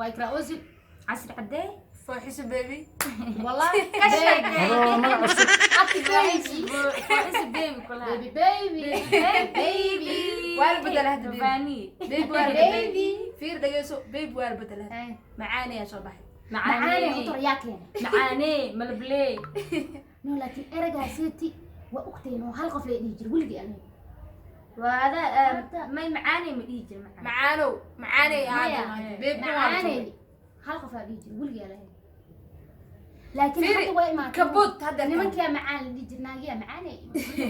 وايكرا اوزي عسل عدي فاحس بيبي والله كشك هذا ما عصب بيبي فاحس بيبي كلها بيبي بيبي والبدل هذا فاني بيبي والبدل بيبي فير دقيسو بيبي والبدل معاني يا شبح معاني هطر ياكين معاني ملبلي نو لكن ارجع سيتي واختين وهالقف لي يجي ولدي انا وهذا ما معاني يجي معاني هذا بيبي معاني هالقف لي يجي ولدي انا لكن فيري حتى وين ما كبوت هذا نمك يا معاني اللي جرناقيا معاني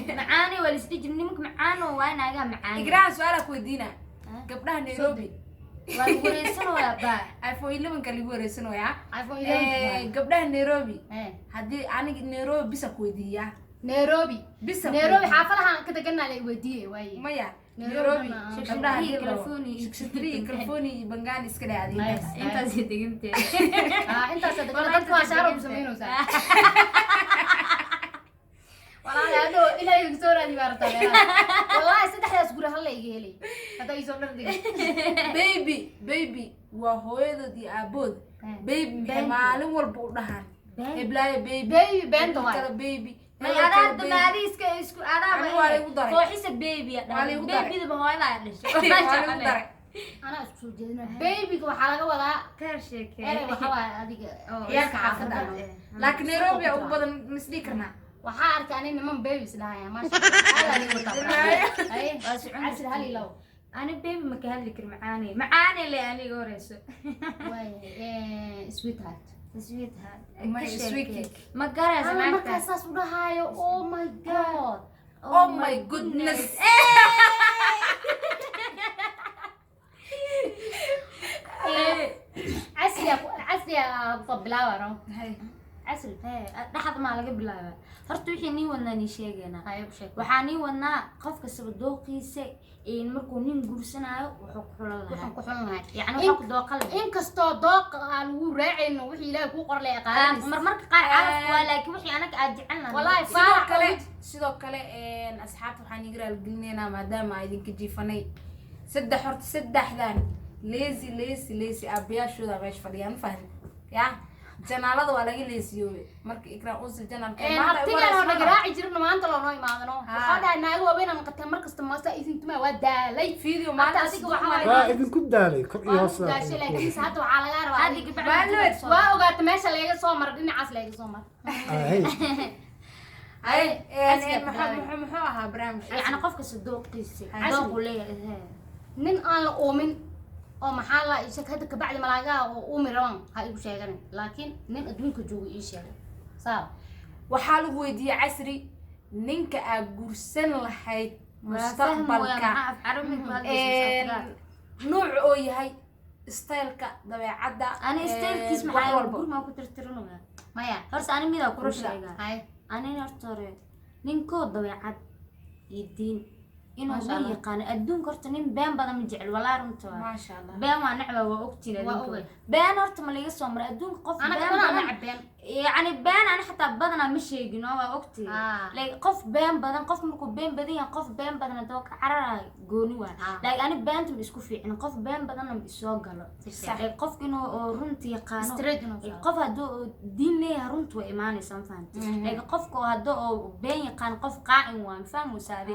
معاني ولا سديج نمك معانو وانا اجا معاني اقرا سؤالك ودينا قبلها نيروبي وريسنو يا با ايفون 11 كان لي وريسنو يا عفوا اذا قبلها نيروبي هدي انا نيروبي بس كويديا نيروبي بس نيروبي حافلها كده قلنا لي وديه واي مايا نيروبي نيروبي قبلها قبلها كلفوني شكري كلفوني بنغاني اسكدي عادي انت زيد قمتي انت صدق انا دكتور شعره بسمينه صح والله هذا الى يكسر دي بارتا والله صدق اسغور هلا يجي هذا يسوق بيبي وهويدي ابود بيبي maalin walba u dhahan heblaay بيبي بنت واي بيبي ما انا دماريس اسكو انا فوحيس بيبي بيبي ده هو لا دش انا اسكو جينا بيبي waxa laga wadaa كرشك ee waxa waa adiga yarka xaafada laakiin Nairobi ugu badan misli karna waxa arkay ani niman babies dhaaya ma sha Allah ni wata ay asir hali law انا بيبي ما كان لك معاني اللي انا غوريسو واي سويت هارت سويت هاد ما سويت ما قرا انا ما زمان كاساس ودهايو او ماي جاد oh my goodness عسل يا طبلاوه رو هاي عسل dhaxad ma laga bilaabaa horta wixii nii wadnaa nii sheegayna hayo sheeg waxaa nii wadnaa qof kastaba dooqiisa in markuu nin guursanaayo wuxuu ku xulan waxaan lahaa ku xulnahay yacni waxaa ku dooqa leh in kastoo dooq aan ugu raacayno wixii ilaahay ku qorlay aqaanis marmarka qaar calaf waa laakiin wixii anaga aad jecelnahay wallahi sidoo kale asxaabta waxaan iga raalgelinaynaa maadaama ay idinka jiifanay saddexdan leesi aabbayaashooda meesha fadhiyaan fahmi yaa janaalada waa laga leesiyoobe marka ikraan uusi janaalka hatigaan oo nagaraaci jirno maanta loo noo imaadano waxaa dhahay naago waaweynaan qatay markasta maasta idintumaa waa daalay video maanta adiga waxaa waa idinku daalay kor iyo hoos gaashay laakiin hadda waxaa laga rabaa adiga bacdi waa ogaata meesha laga soo maro dhinacaas laga soo maro muxuu ahaa barnaamij yacni qof kasta dooqiisa dooqu leeyahay nin aan la uumin oo maxaa la ishak hadda ka bacdi malaaga oo uumi raban ha igu sheegan laakiin nin adduunka joogo ii sheegay saa waxaa lagu weydiiyay casri ninka aad guursan lahayd mustaqbalka nuuc oo yahay styleka dabeecadda ana stylkiis maxaa walba ma ku tirtirnaa maya horta ani mida ku sheegaa hay ani horta hore ninkoo dabeecad iyo diin inuu u yaqaan adduunka horta nin been badan ma jecel walaa runta ما شاء الله been waa nacba waa ogtiin adduunka been horta ma laga soo maray adduunka qof انا been كمان badan نعبين يعني been ana xataa badana ma sheegin oo waa ogtiin like qof been badan qof markuu been badan yahay qof been badan adoo ka carara gooni waa like ani beenta ma isku fiicin qof been badan ma isoo galo like qof inuu runta yaqaano qof haduu diin leeyahay runta way imaanaysaa fahanti like qofka haduu been yaqaan qof qaacin waa fahmusaade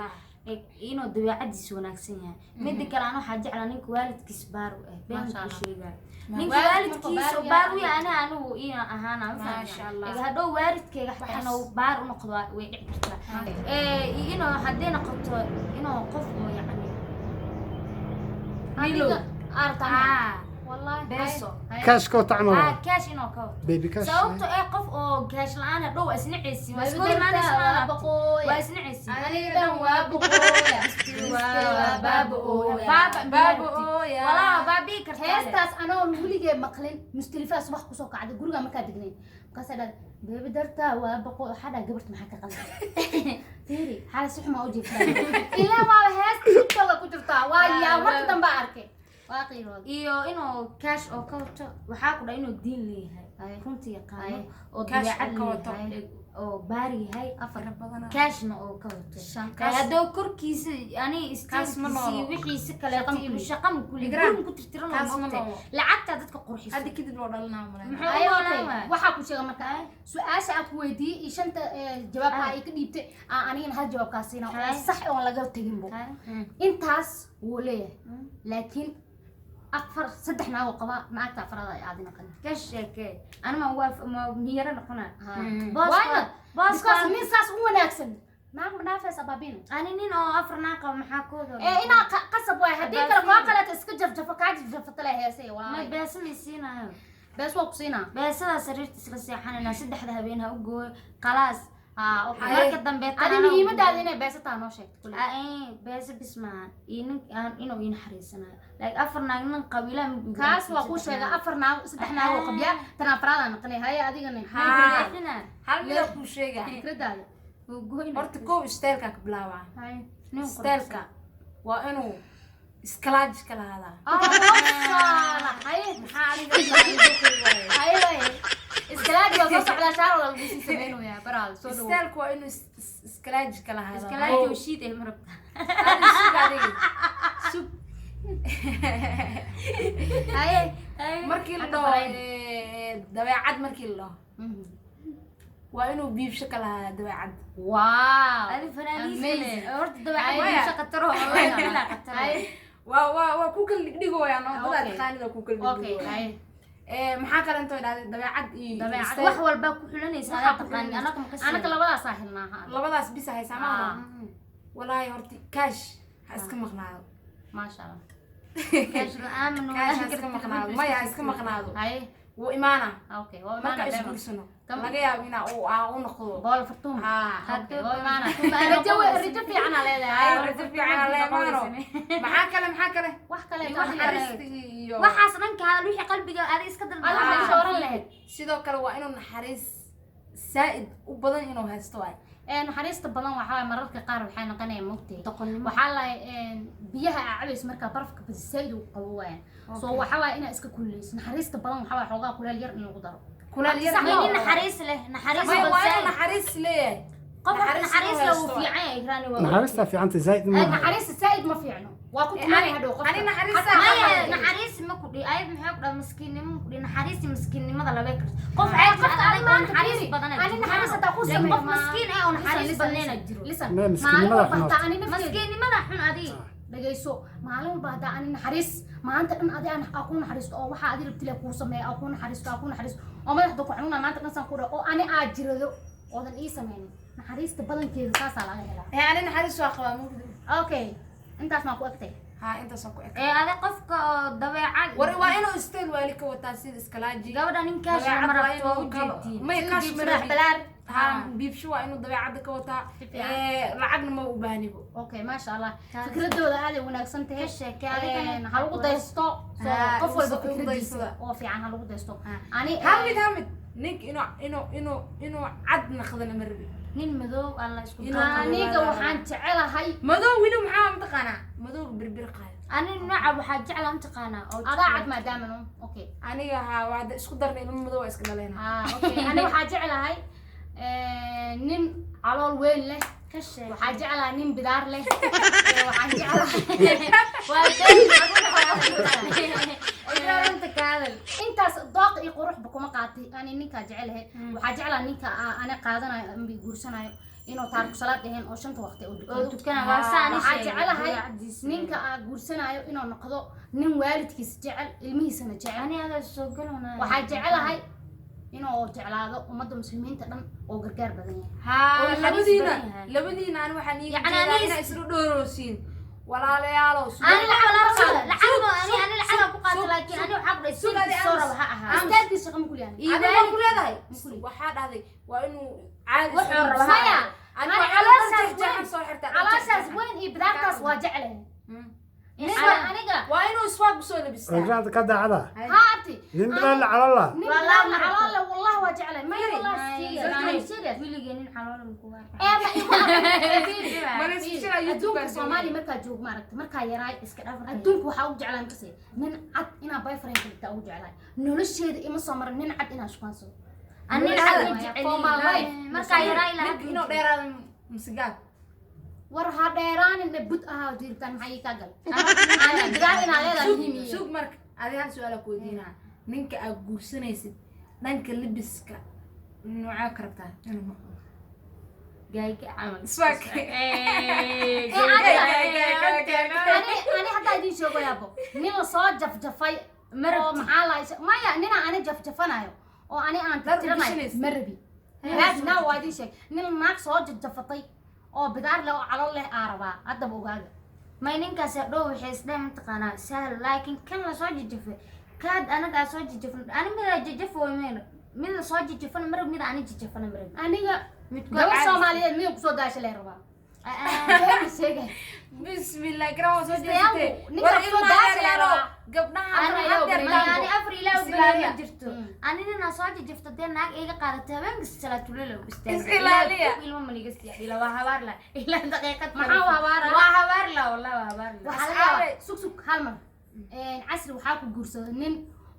inuu dabeecadiisa wanaagsan yahay mid kale aan waxa jeclaa ninka waalidkiis baar u ah been ku sheegaa ninka waalidkiis baar u yahay anigu ina ahaana ma sha Allah hadoo waalidkayga xataa uu baar u noqdo way dhici kartaa inuu hadii noqoto inuu qof oo yacni ميلو ارتا والله beeso كاش كو تعمل cash inuu ka بيبي كاش sababto ee qof oo cash la'aan ah dhow isnicaysi waa isku imaanaysaa waa isnicaysi aniga waa boqoya بابا يا والله بابي kartaa heestaas anoo weligee maqlin mustalifaas wax ku soo kacday guriga markaa degnay qasada beebi darta waa boqo xada gabarta maxaa ka qaldan fiiri xalas wax ma u jeeftaa ilaa waa heesta ku jirtaa waa yaa waqti dambe arkay waa qiiro iyo inuu cash oo ka wato waxa ku dhaa inuu diin leeyahay runtii yaqaano oo Cash dabeecad ka wato. leeyahay oo baari yahay afar badan kaashna oo ka wato hadoo korkiisa ani istiilkiisi wixiisi kaleeto iyo shaqam kulli gurin ku tirtiran oo moogtay lacagta dadka qurxisa hadda kadib loo dhalinaa malay waxaa ku sheega marka su-aasha aad ku weydiiyey iyo shanta jawaabka ay ka dhiibtay anigana hal jawaabkaa siina oo sax oon laga tegin bo intaas wuu leeyahay laakiin afar saddex naagoo qaba naagta afraad ay aadina qani ka sheekee anama waa miyara noqona booska nin saas u wanaagsan naag ma dhaafaysa baabina ani nin oo afar naag qaba maxaa kooda inaa qasab waay haddii kale koo kaleeta iska jafjafo kaa jafjafata le heesay ma beesa may siinayo bees waa ku siinaa beesadaa sariirta isla seexanayna saddexda habeen ha u gooyo khalaas marka dambe adi muhiimadaada inay beesataa noo sheegto beesa bismaan iyo nin inuu ii naxariisanayo like afar naag nin qabiilaha kaas waa ku sheega afar naag saddex naag oo qabya tan afraad noqonay haye adigana hal mid ku sheega fikradaada horta kow isteelka ka bilaabaa isteelka waa inuu iskalaaj ka lahaadaa maxaa adiga iskalaaj waa soo socdaa shaar wala lagu sii samaynayaa baraal soo dhawo isteelka waa inuu iskalaaj ka lahaadaa iskalaaj oo shiid ee marabta sug haye markii la dhaho dabeecad markii la dhaho waa inuu biibsho ka lahaa dabeecad wow adi fanaaniis horta dabeecad biibsho qataro la qataro waa ku kala dhigdhigooyaan oo dad qaanida ku kala dhigdhigooyaan maxaa kale intoo dhahday dabeecad iyo dabeecad wax walba ku xulanaysa aad taqaan anaka labadaas ahilnaa labadaas bis haysaa ma walaahi horta kaash ha iska maqnaado maasha Allah kaash raaman kaash ha iska maqnaado maya ha iska maqnaado haye wuu imaana okay waa marka imaana isguursano laga yaabo inaa u noqdo bool fartuum hadda waa imaana rajo fiican aa leedahay rajo fiican aa leedahay maxaa kale wax kale waxaas dhanka hadal wixii qalbiga aad iska Allah ma shooran lahayd sidoo kale waa inuu naxariis saa'id u badan inuu haysto waay naxariista badan waxaa mararka qaar waxay noqonayaan moogtay waxaa la biyaha cabays marka barafka badisaydu qabo waayaan soo waxaa waa inaa iska kuleyso naxariista badan waxaa waa xoogaa kuleel yar in lagu daro kuleel yar nin naxariis leh naxariis waa naxariis leeyahay qof naxariis leh uu fiican yahay ikraani waa naxariista fiicanta zaid ma naxariista saa'id ma fiicno waa ku timaanay hadhow qof ani naxariis ma ku dhii ayad maxay ku dhaa miskiinnimo ku dhii naxariis miskiinnimada laba karto qof caadi qofka adag oo naxariis badan ani naxariis hadaa ku sameeyo qof miskiin ah oo naxariis badneena jiro listen miskiinnimada xun miskiinnimada xun adiga dhagayso maalin walba hadaa ani naxariis maanta dhan adi aan ku naxariisto oo waxa adi rabtile kuu sameeya aan ku naxariisto oo madaxda ku xanuuna maanta dhan saan ku dhaho oo ani aad jirado oodan ii sameynin naxariista badankeeda saasaa laga helaa ani naxariis waa qabaa mugdi okay intaas maa ku egtay intaas waa ku eg adi qofka oo dabeecad waa inuu isteel waali ka wataa sida iskalaaji gabadha ninkaas marabto may kaash balaar biibsho waa inuu dabeecadda ka wataa lacagna ma u baahnibo okay maasha Allah fikradooda aad ay wanaagsan tahay ha lagu daysto qof walba fikradiisa oo fiican ha lagu daysto ani hamid nink inuu cad naqdana ma rabi nin madow alla isku aniga waxaan jecelahay madow wili maxaa mataqaanaa madow birbir qaay ani nooca waxaa jeclaa mataqaanaa oo adaa cad maadaama okay aniga waa isku darnay ilmo madow iska dhaleen okay ani waxaa jecelahay nin calool weyn leh waxaa jeclahay nin bidaar leh waxaan jeclahay intaas dooq iyo quruxba kuma qaatay ani ninkaa jecelahay waxaa jeclaa ninka ana qaadanayo ama guursanayo inuu taariku salaad dhaheen oo shanta waqti oo dukana waa saan waxaa jecelahay ninka guursanayo inuu noqdo nin waalidkiisa jecel ilmihiisana jecel ani adaa soo galona waxaa jecelahay inuu jeclaado ummadda muslimiinta dhan oo gargaar badan yahay labadiina aan waxaan ii jeedaa inay isla dhoorosiin walaalayaalo ani lacag ku qaato laakiin ani waxa ku dhahay sidii soo raba ha ahaa astaadkiisa shaqo ma ku leeyahay adiga ku leedahay waxaa dhahday waa inuu caadi wuxuu raba maya ani calooshaas weyn iyo bidaartaas waa jeclahay aniga waa inuu iswaaq soo labistaa rajada ka daacada haati nin bilaal calala nin bilaal calala wallahi waa jeclahay ma wallahi serious wiligeen nin xalool ma kuga adduunka Soomaali markaa joog maaragtay markaa yaraay iska dhaaf adduunka waxa ugu jeclaan kasay nin cad inaa boyfriend ka ugu jeclaan nolosheeda ima soo marin nin cad inaa shaqaansado ani markaa yaraay la inuu dheeraado musigaad war ha dheeraanin bud ahaa diirtan maxay ka gal ana digaag inaa leedahay muhiim sug marka adiga hal su'aal ku weydiinaa ninka aad guursanaysid dhanka libiska nooca karabtaa inuu maqlo gayga camal swag ani hadda idin sheego yaabo nin la soo jafjafay oo maxaa la maya nina ani jafjafanayo oo ani aan tirtiranayo marabi raadna waa idin sheeg nin naag soo jafjafatay oo bidaar leh oo calool leh aaraba hadaba ogaaga may ninkaas dhow waxay isdhayn taqaanaa sahal laakiin kan la soo jajafay kaad anaga soo jajafan ani mid jajafo mid la soo jajafan marab mid ani jajafan marab aniga gabar Soomaaliyeed mid ku soo daashay leer rabaa bismillah karaw soo jeestay war ilma daashay gabdhaha ani afar ilaa ugu jirto ani nina soo jajafta dee naag iga qaadatay habeenka salaatuleel oo islaaliya ilma maniga ila waa habaar la ila daqiiqad maxaa habaar waa habaar la wallahi waa habaar la waxa sug hal mar casri waxaa ku guursaday nin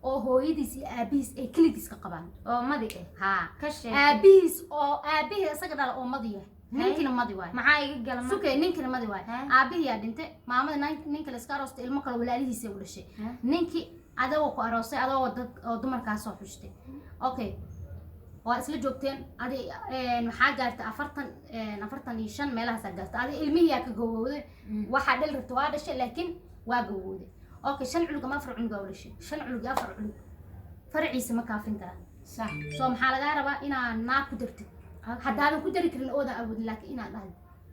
oo hooyadiis iyo aabihiis ay kaligiis ka qabaan oo madi ha ka sheeg aabihiis oo aabihii isaga dhala oo madi yahay ninkina madi waay maxaa iga galan sugay ninkina madi waay aabihii yaa dhintay maamada ninka la iska aroostay ilmo kale walaalihiisa u dhashay ninkii adoo ku aroostay adoo dad oo dumarkaas soo xushtay okay waa isla joogteen adi maxaa gaartay 45 meelahaas gaartay adi ilmihii yaa ka gowowday waxa dhal rabtay waa dhashay laakiin waa gowowday okay 5 cunug ama 4 cunug oo dhashay 5 cunug 4 cunug farciisa ma kaafin karaan صح soo maxaa laga rabaa inaa naag ku dartid haddaadan ku dari karin oodan awoodin laakiin inaad dhahay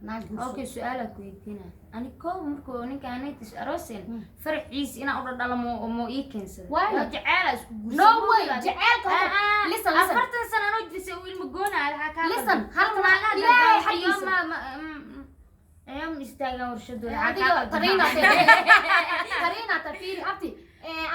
naag guurso okay su'aalaad ku weydiinaa ani koob markuu ninka anaydis aroosen farciisa inaa u dhalamo oo moo ii keensado Why? waa jacayl isku guursan no way jaceelka listen listen afartan sano anoo jirtay uu ilmo goonaa lahaa kaa listen hal maaga ilaahay xaqiisa xaqiisa ayam istaagan warshadooda adiga Karina tafiri abti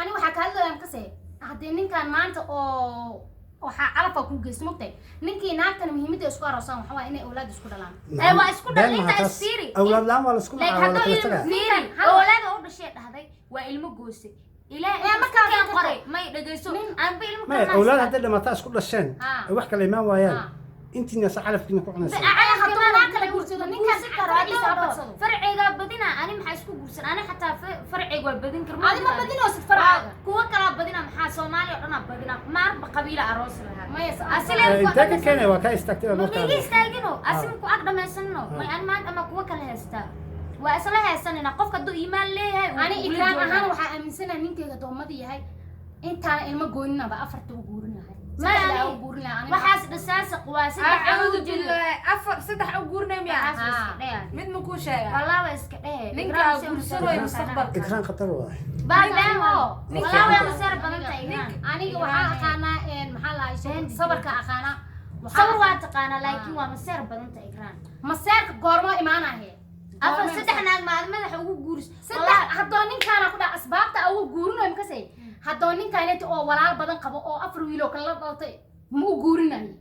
ani waxa ka hadlayaan ka see hadii ninkan maanta oo waxa calafka ku geesto mugtay ninkii naagtan muhiimada isku aroosan waxa waa inay awlaad isku dhalaan waa isku dhalinta isfiiri awlaad laan waa la isku like dhacaa hadoo wala kala tagaa fiiri awlaad oo dhashay dhahday waa ilmo goosay ilaa markaa markaa qoray may dhageyso aan ba ilmo ma awlaad hadday dhamaata isku dhasheen Ah. ay wax kala imaan waayaan intiina calafkiina ku cunaysa farciga badina ani maxaa isku guursan ani xataa farciga waa badin karma adi ma badinoosid farcaaga kuwa kala badina maxaa Soomaaliya oo dhan badina maarba qabiila aroos lahaa maya asile inta ka keenay waa ka istaagtay ma markaa migi istaagino asim ku ag dhameysano may an maanta ama kuwa kala heystaa waa isla haysanina qofka duu iimaan leeyahay ani ikraan ahaan waxa aaminsanahay ninkeyga doomada yahay intaan ilmo gooninaba afarta u guurin lahay ما waxaas dhasaasaq waa أعوذ بالله أفر صدح أقولنا مياه مد مكوشة والله واسك إيه نينك أقول سنوي مستقبل ikraan khatar waay بعدين والله ويا مسار بدنت aniga waxaa aqaanaa maxaa la ahayd sabarka aqaanaa صور واتقانا لكن ومسار بدنت إكران maseerka goormo imaanahay أفر صدح ناق ما مدح ugu guuris saddex haddoo ninkaana ku dhac asbaabta ugu guurinayo makasay haddoo ninkaaneti oo walaal badan qabo oo 4 wiil oo kala dhaltay ma u guurinayo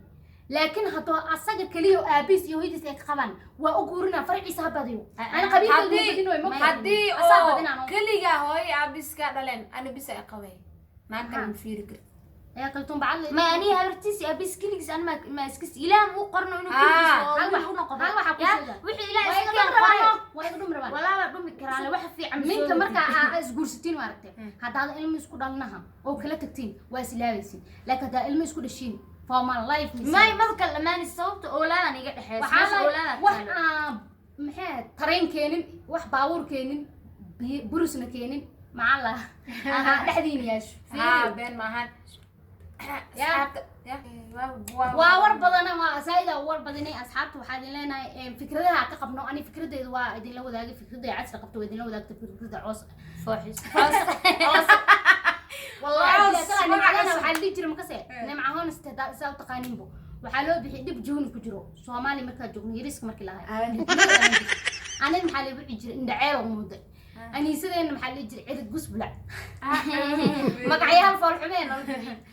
laakiin haddoo asaga kaliya oo aabiis iyo hooyadiis ay qabaan waa u guurinaa farciisa habadiyo ana qabiilkayga ma هدي asaa badinaan كليجا هاي أبيس كدلن أنا بس أقوي ما كان في رجل ayaa kaltuun bacad ما أني هرتيسي أبيس كليكس أنا ما اسكس إلى مو قرنه إنه hal كليكس waxa ku sheega وحي إلى waa اسكان iga قرن waa iga dhum rabaan والله ما بمي كران واحد في عم minka markaa aa isguursatiin waa aragtay haddaad ilmo isku dhalnaha oo kala tagtiin waa islaabaysiin laakiin haddaa ilmo isku dhashiin for my life ما بكل لما الصوت أولادا نيجي دحيس waxaa أولادا wax aan maxay tareen keenin wax baabuur keenin burusna keenin maxaa la dhexdiin yeesho ها بين ما هاد waa war badana waa saayida war badanay asxaabta waxaa idin leenahay fikradaha ka qabno ani fikradeedu waa idin la wadaagay fikradeeda casri qabto waa idin la wadaagtay fikrada coos فوحش والله nimcadana waxaa dhihi jiray makase nimca hoon saa u taqaaninbo waxaa loo bixiyay dhib jooni ku jiro Soomaali markaa joogno yariska markii lahay anin maxaa lagu jiray indhaceel oo muuda aniisadeen maxaa la jiray cirid gusbulac magacyaal fool xumeen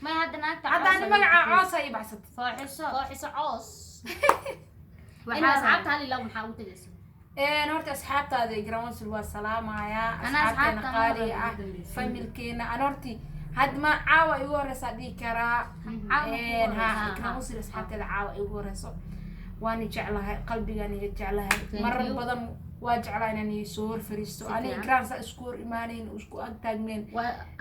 ما هذا ناك هذا أنا مقع عاصي بعصت فوحش oo xiso coos ina asxaabta hal ilaa maxaa u tagaysa horta asxaabtaada Granwell waa salaamaya Ana asxaabteena asxaabta qaali ma ah wada familkeena aan horti had ma caawa igu horeysa dhigi karaa ha Granwell asxaabteeda caawa igu horeyso waan jeclahay qalbigaan iga jeclahay marar badan waa jeclahay inaan soo hor fariisto ani Granwell isku hor imaaneen isku ag taagneen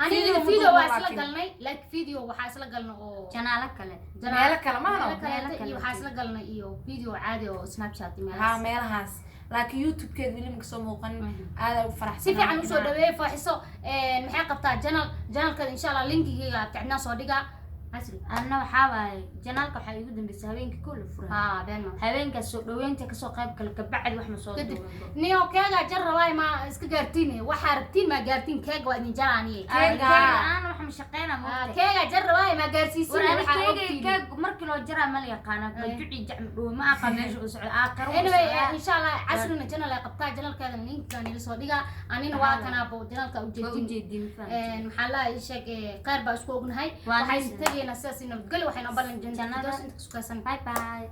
aniga video waa isla galnay like video waxa isla galno oo janaala kale meelo kale ma meelo kale iyo waxa isla galnay iyo video caadi oo Snapchat ha meelahaas laakiin YouTube keed wili ma soo muuqan aad u faraxsan si fiican u soo dhaweey faaxiso maxay qabtaa channelka insha Allah linkiga tacna soo dhiga asri anna waxa waay janaalka waxa igu dambeysay habeenkii kul furay beeno habeenka soo dhaweynta ka soo qayb kale ka bacdi wax ma soo kadib niyo keega jarrabaay ma iska gaartiin waxa rabtiin ma gaartiin keega waa idin jaraaniye keega aan wax ma shaqeynaa ma keega jarrabaay ma gaarsiisin waxa keega markii loo jaraa ma la yaqaan bajuci jacm dhow ma aqaan meesha uu socdo aakhir anyway insha Allah asrina channel ay qabtaa channelkeeda linkan ila soo dhiga anina waa kana bo channelka u jeedin maxaa la sheeg qaar ba isku ognahay waxay tagayna sidaas inoo gal waxayna ballan jannaada inta isku kasan bye bye